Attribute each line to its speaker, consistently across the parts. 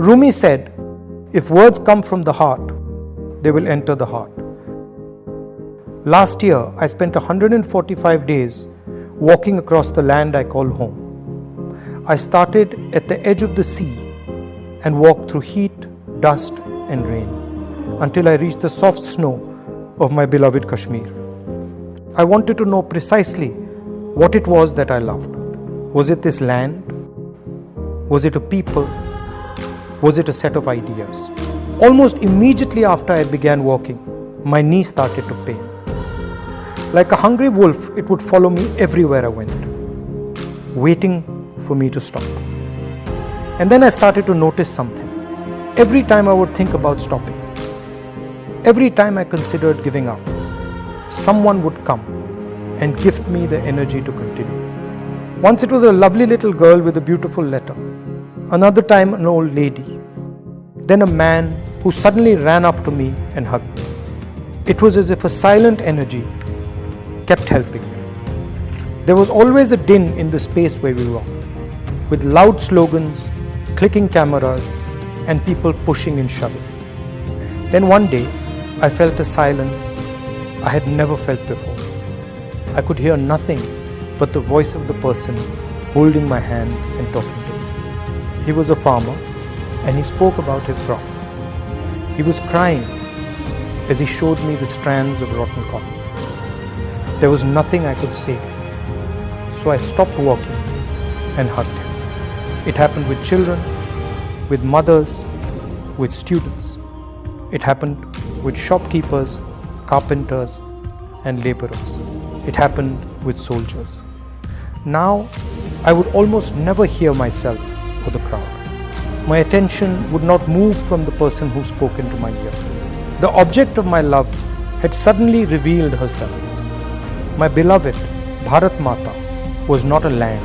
Speaker 1: Rumi said, if words come from the heart, they will enter the heart. Last year, I spent 145 days walking across the land I call home. I started at the edge of the sea and walked through heat, dust and rain until I reached the soft snow of my beloved Kashmir. I wanted to know precisely what it was that I loved. Was it this land? Was it a people? Was it a set of ideas? Almost immediately after I began walking, my knee started to pain. Like a hungry wolf, it would follow me everywhere I went, waiting for me to stop. And then I started to notice something. Every time I would think about stopping, every time I considered giving up, someone would come and gift me the energy to continue. Once it was a lovely little girl with a beautiful letter. Another time an old lady. Then a man who suddenly ran up to me and hugged me. It was as if a silent energy kept helping me. There was always a din in the space where we walked, with loud slogans, clicking cameras, and people pushing and shoving. Then one day, I felt a silence I had never felt before. I could hear nothing but the voice of the person holding my hand and talking to me. He was a farmer, and he spoke about his crop. He was crying as he showed me the strands of rotten cotton. There was nothing I could say, so I stopped walking and hugged him. It happened with children, with mothers, with students. It happened with shopkeepers, carpenters, and laborers. It happened with soldiers. Now, I would almost never hear myself or the crowd. My attention would not move from the person who spoke into my ear. The object of my love had suddenly revealed herself. My beloved Bharat Mata was not a land.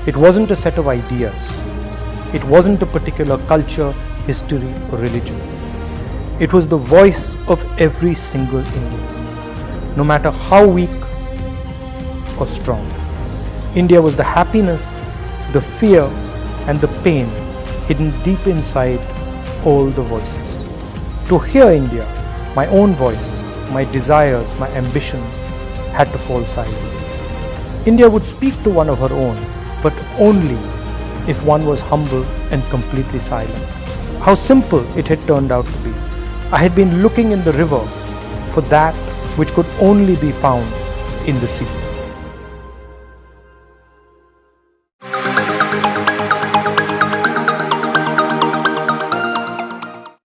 Speaker 1: It wasn't a set of ideas. It wasn't a particular culture, history, or religion. It was the voice of every single Indian, no matter how weak or strong. India was the happiness, the fear, and the pain hidden deep inside all the voices. To hear India, my own voice, my desires, my ambitions had to fall silent. India would speak to one of her own, but only if one was humble and completely silent. How simple it had turned out to be. I had been looking in the river for that which could only be found in the sea.